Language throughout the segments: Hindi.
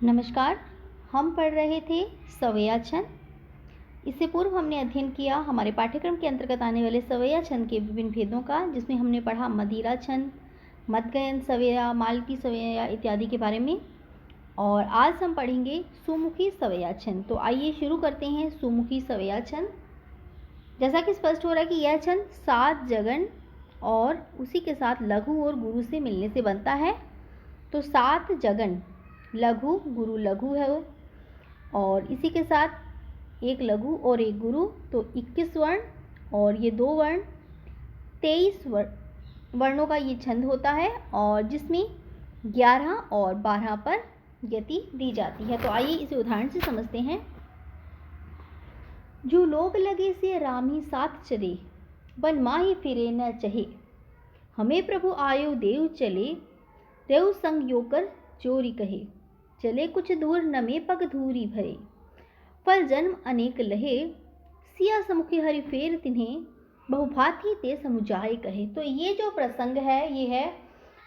नमस्कार। हम पढ़ रहे थे सवैया छंद। इससे पूर्व हमने अध्ययन किया हमारे पाठ्यक्रम के अंतर्गत आने वाले सवैया छंद के विभिन्न भेदों का, जिसमें हमने पढ़ा मदिरा छंद, मध्यगयन सवैया, मालती सवैया इत्यादि के बारे में। और आज हम पढ़ेंगे सुमुखी सवैया छंद। तो आइए शुरू करते हैं सुमुखी सवैया छंद। जैसा कि स्पष्ट हो रहा है कि यह छंद 7 जगन और उसी के साथ लघु और गुरु से मिलने से बनता है। तो 7 जगन, लघु गुरु लघु है और इसी के साथ एक लघु और एक गुरु, तो 21 वर्ण और ये 2 वर्ण, 23 वर्णों का ये छंद होता है और जिसमें 11 और 12 पर गति दी जाती है। तो आइए इसे उदाहरण से समझते हैं। जो लोग लगे से राम ही साथ चले, बन माही फिरे न चहे, हमें प्रभु आयो देव चले, रेव संग योकर चोरी कहे, चले कुछ दूर नमे पग धूरी भरे, फल जन्म अनेक लहे, सिया समुखी हरि फेर तिन्हें, बहुभांति ते समुझाए कहे। तो ये जो प्रसंग है ये है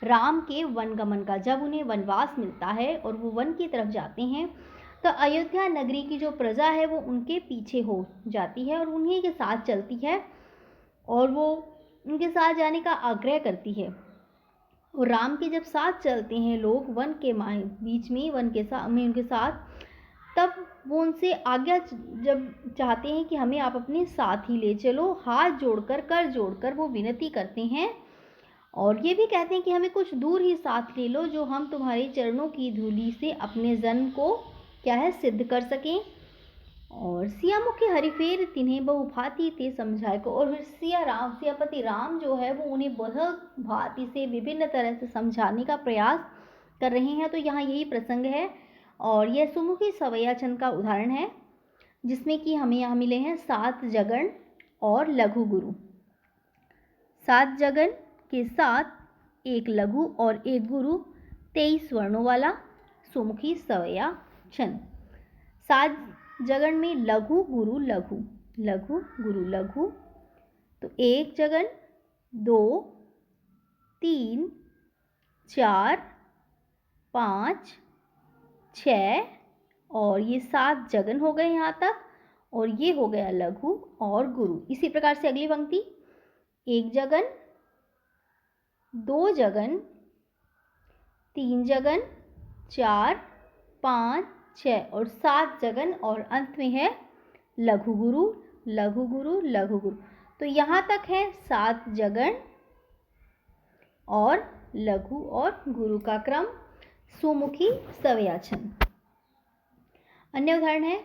राम के वनगमन का। जब उन्हें वनवास मिलता है और वो वन की तरफ जाते हैं तो अयोध्या नगरी की जो प्रजा है वो उनके पीछे हो जाती है और उन्हीं के साथ चलती है और वो उनके साथ जाने का आग्रह करती है। और राम के जब साथ चलते हैं लोग वन के बीच में, वन के साथ में उनके साथ, तब वो उनसे आज्ञा जब चाहते हैं कि हमें आप अपने साथ ही ले चलो, हाथ जोड़कर कर जोड़कर वो विनती करते हैं और ये भी कहते हैं कि हमें कुछ दूर ही साथ ले लो, जो हम तुम्हारे चरणों की धूलि से अपने जन्म को क्या है सिद्ध कर सकें। और सियामुखी हरिफेर तिन्हें बहुभांति ते समझाए को, और फिर सियापति राम जो है वो उन्हें बहुत भांति से विभिन्न तरह से समझाने का प्रयास कर रहे हैं। तो यहाँ यही प्रसंग है और यह सुमुखी सवैया छंद का उदाहरण है, जिसमें कि हमें यहाँ मिले हैं 7 जगन और लघु गुरु। 7 जगन के साथ एक लघु और एक गुरु, 23 वर्णों वाला सुमुखी सवैया छंद। 7 जगन में लघु गुरु लघु, लघु गुरु लघु, तो 1 जगन, 2, 3, 4, 5, 6 और ये 7 जगन हो गए यहाँ तक, और ये हो गया लघु और गुरु। इसी प्रकार से अगली पंक्ति 1 जगन, 2 जगन, 3 जगन, 4, 5, 6 और 7 जगन और अंत में है लघु गुरु लघु गुरु लघु गुरु। तो यहाँ तक है 7 जगन और लघु और गुरु का क्रम सुमुखी सवैया छंद। अन्य उदाहरण है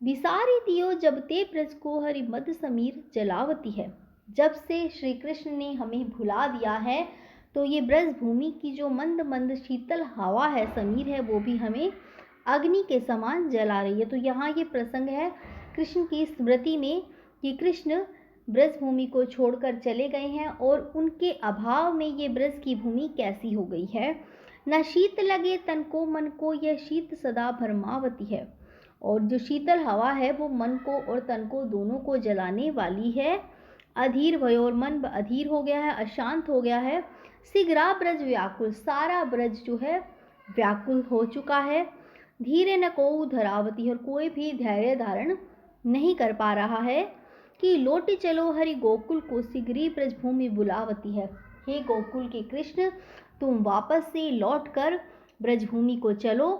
विसारी दियो जब ते ब्रज को हरि मद समीर जलावती है। जब से श्री कृष्ण ने हमें भुला दिया है तो ये ब्रज भूमि की जो मंद मंद शीतल हवा है, समीर है, वो भी हमें अग्नि के समान जला रही है। तो यहाँ ये प्रसंग है कृष्ण की स्मृति में कि कृष्ण ब्रज भूमि को छोड़कर चले गए हैं और उनके अभाव में ये ब्रज की भूमि कैसी हो गई है। न शीत लगे तन को मन को, यह शीत सदा भरमावती है। और जो शीतल हवा है वो मन को और तन को दोनों को जलाने वाली है। अधीर भयो, और मन अधीर हो गया है, अशांत हो गया है। शीघ्रा ब्रज व्याकुल, सारा ब्रज जो है व्याकुल हो चुका है। धीरे न को धरावती, और कोई भी धैर्य धारण नहीं कर पा रहा है। कि लौटी चलो हरि गोकुल को, शीघ्री ब्रज भूमि बुलावती है। हे गोकुल के कृष्ण, तुम वापस से लौटकर ब्रजभूमि को चलो,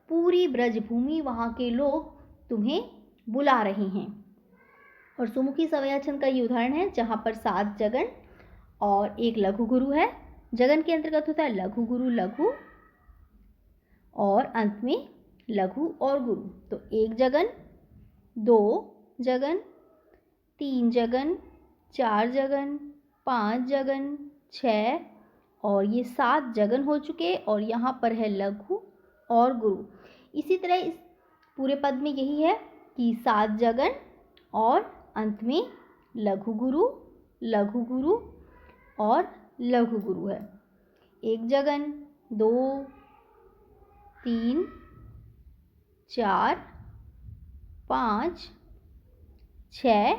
पूरी ब्रजभूमि वहाँ के लोग तुम्हें बुला रहे हैं। और सुमुखी सवैया छंद का ये उदाहरण है जहाँ पर 7 जगन और एक लघु गुरु है। जगन के अंतर्गत होता है लघु गुरु लघु और अंत में लघु और गुरु। तो 1 जगन, 2 जगन, 3 जगन, 4 जगन, 5 जगन, 6 और ये 7 जगन हो चुके और यहाँ पर है लघु और गुरु। इसी तरह इस पूरे पद में यही है कि 7 जगन और अंत में लघु गुरु और लघु गुरु है। 1 जगन, 2, 3, 4, 5, 6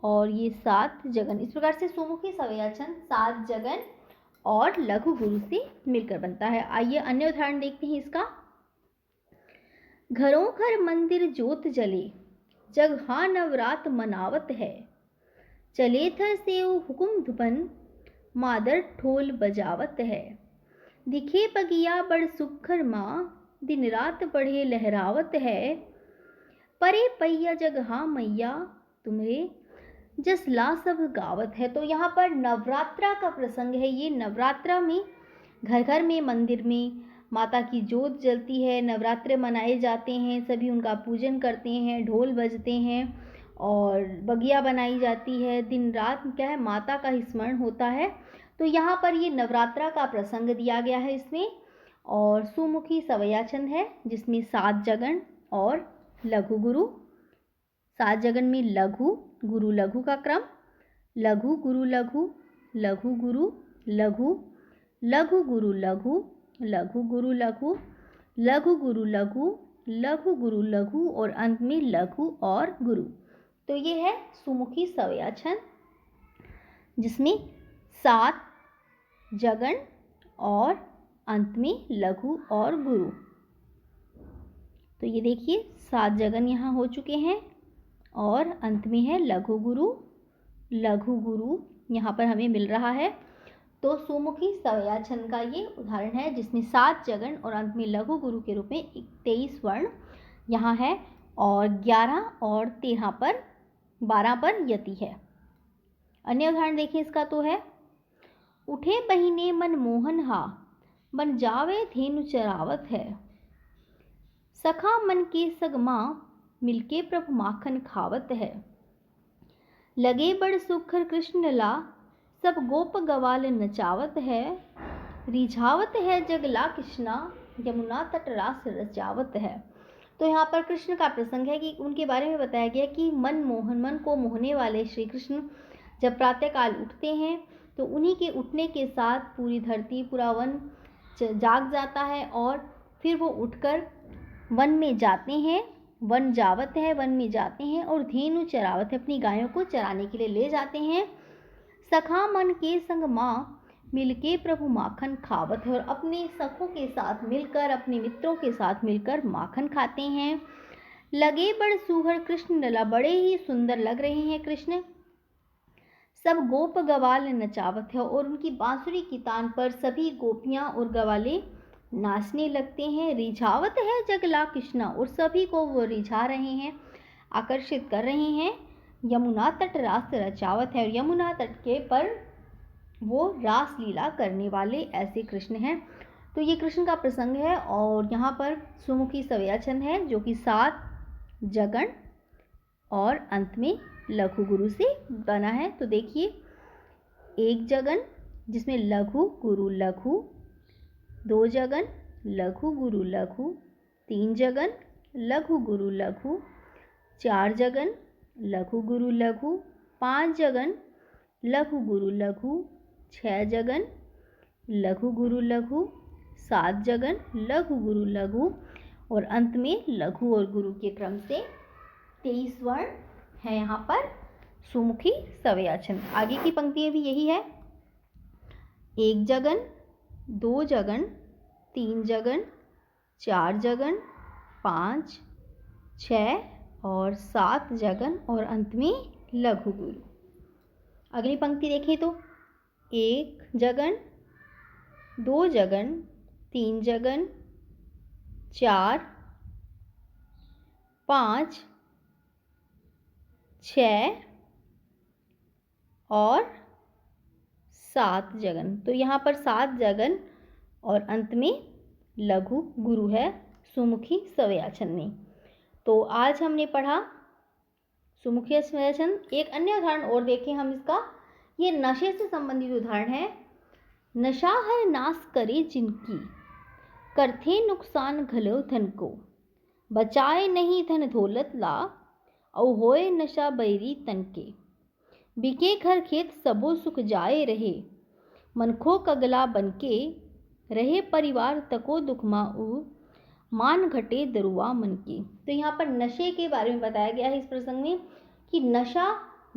और ये 7 जगन। इस प्रकार से सुमुखी सवैया छंद 7 जगन और लघु गुरु से मिलकर बनता है। आइए अन्य उदाहरण देखते हैं इसका। घरों घर मंदिर जोत जले, जग हाँ नवरात मनावत है। चले थर सेव हुकुम धुपन, मादर ढोल बजावत है। दिखे बगिया बड़ सुखर माँ, दिन रात बढ़े लहरावत है। परे पैया जग हाँ मैया, तुम्हें जस ला सब गावत है। तो यहाँ पर नवरात्रा का प्रसंग है। ये नवरात्रा में घर घर में मंदिर में माता की जोत जलती है, नवरात्रे मनाए जाते हैं, सभी उनका पूजन करते हैं, ढोल बजते हैं और बगिया बनाई जाती है। दिन रात क्या है, माता का ही स्मरण होता है। तो यहाँ पर ये नवरात्रा का प्रसंग दिया गया है इसमें। और सुमुखी सवैया छंद है जिसमें 7 जगन और लघु गुरु। 7 जगन में लघु गुरु लघु का क्रम, लघु गुरु लघु, लघु गुरु लघु, लघु गुरु लघु, लघु गुरु लघु, लघु गुरु लघु, लघु गुरु लघु और अंत में लघु और गुरु। तो ये है सुमुखी सवैया छंद जिसमें 7 जगन और अंत में लघु और गुरु। तो ये देखिए 7 जगन यहाँ हो चुके हैं और अंत में है लघु गुरु। लघु गुरु यहाँ पर हमें मिल रहा है। तो सुमुखी सवैया छंद का ये उदाहरण है जिसमें 7 जगन और अंत में लघु गुरु के रूप में 23 वर्ण यहाँ है और 11 और 13 पर 12 पर यति है। अन्य उदाहरण देखिए इसका तो है, उठे बहिने मन मोहन हा, बन जावे धेनु चरावत है। सखा मन के सगमा, मिलके प्रभु माखन खावत है। लगे बड़ सुखर कृष्ण ला, सब गोप गवाल नचावत है। रिझावत है जगला कृष्णा, यमुना तट रास रचावत है। तो यहाँ पर कृष्ण का प्रसंग है कि उनके बारे में बताया गया कि मन मोहन, मन को मोहने वाले श्री कृष्ण जब प्रातःकाल उठते हैं तो उन्हीं के उठने के साथ पूरी धरती, पूरा वन जाग जाता है और फिर वो उठकर वन में जाते हैं। वन जावत है, वन में जाते हैं और धेनु चरावत है, अपनी गायों को चराने के लिए ले जाते हैं। सखा मन के संग माँ, मिलके प्रभु माखन खावत है, और अपने सखों के साथ मिलकर, अपने मित्रों के साथ मिलकर माखन खाते हैं। लगे बड़ सुहर कृष्ण लला, बड़े ही सुंदर लग रहे हैं कृष्ण। सब गोप गवाल नचावत है, और उनकी बांसुरी की तान पर सभी गोपियां और गवाले नाचने लगते हैं। रिझावत है जगला कृष्णा, और सभी को वो रिझा रहे हैं, आकर्षित कर रहे हैं। यमुना तट रास रचावत है, और यमुना तट के पर वो रास लीला करने वाले ऐसे कृष्ण हैं। तो ये कृष्ण का प्रसंग है और यहाँ पर सुमुखी सवैया छंद है जो कि 7 जगन और अंत में लघु गुरु से बना है। तो देखिए 1 जगन जिसमें लघु गुरु लघु, 2 जगन लघु गुरु लघु, 3 जगन लघु गुरु लघु, 4 जगन लघु गुरु लघु, 5 जगन लघु गुरु लघु, 6 जगन लघु गुरु लघु, 7 जगन लघु गुरु लघु और अंत में लघु और गुरु के क्रम से 23 वर्ण है यहाँ पर सुमुखी सवैया छंद। आगे की पंक्तियाँ भी यही है, 1 जगन, 2 जगन, 3 जगन, 4 जगन, 5, 6 और 7 जगन और अंत में लघु गुरु। अगली पंक्ति देखें तो 1 जगन, 2 जगन, 3 जगन, 4, 5, 6 और 7 जगन। तो यहाँ पर 7 जगन और अंत में लघु गुरु है सुमुखी सवैया छंद में। तो आज हमने पढ़ा सुमुखी सवैया छंद। एक अन्य उदाहरण और देखें हम इसका। ये नशे से संबंधित उदाहरण है। नशा हर नाश करे जिनकी, करथे नुकसान घलो धन को। बचाए नहीं धन दौलत ला, औ होए नशा बैरी तन के। बिके घर खेत सबो सुख जाए रहे, मनखो कगला बनके। रहे परिवार तको दुख माऊ, मान घटे दरुआ मन के। तो यहाँ पर नशे के बारे में बताया गया है इस प्रसंग में कि नशा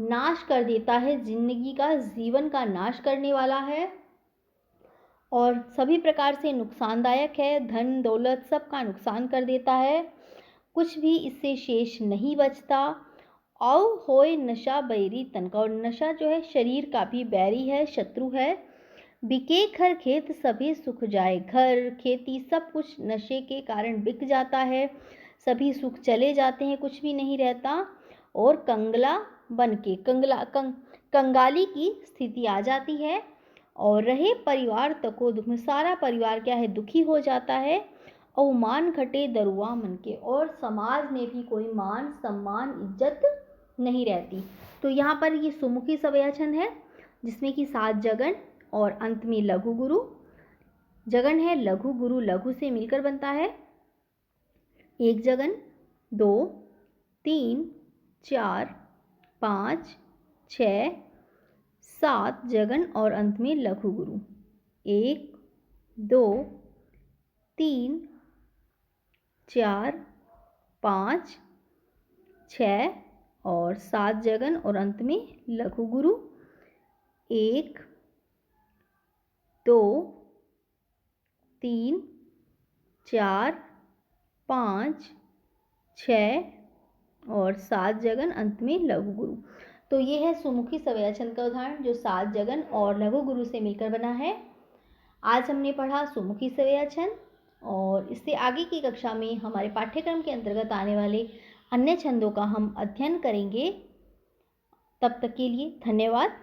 नाश कर देता है, जिंदगी का, जीवन का नाश करने वाला है और सभी प्रकार से नुकसानदायक है। धन दौलत सब का नुकसान कर देता है। कुछ भी इससे शेष नहीं बचता। औ होए नशा बैरी तन का, और नशा जो है शरीर का भी बैरी है, शत्रु है। बिके घर खेत सभी सुख जाए, घर खेती सब कुछ नशे के कारण बिक जाता है, सभी सुख चले जाते हैं, कुछ भी नहीं रहता। और कंगला बन के कंगाली की स्थिति आ जाती है। और रहे परिवार तको दुख में, सारा परिवार क्या है, दुखी हो जाता है। अवमान घटे दरुआ मन के, और समाज में भी कोई मान सम्मान इज्जत नहीं रहती। तो यहाँ पर ये सुमुखी सवयचन है, जिसमें कि 7 जगन और अंत में लघु गुरु। जगन है लघु, गुरु लघु से मिलकर बनता है। 1 जगन, 2, 3, 4, 5, 6, 7 जगन और अंत में लघु गुरु। 1, 2, 3, 4, 5, 6 और 7 जगन और अंत में लघु गुरु। 1, 2, 3, 4, 5, 6 और 7 जगन अंत में लघु गुरु। तो ये है सुमुखी सवयचन का उदाहरण, जो 7 जगन और लघु गुरु से मिलकर बना है। आज हमने पढ़ा सुमुखी सवयचन, और इससे आगे की कक्षा में हमारे पाठ्यक्रम के अंतर्गत आने वाले अन्य छंदों का हम अध्ययन करेंगे। तब तक के लिए धन्यवाद।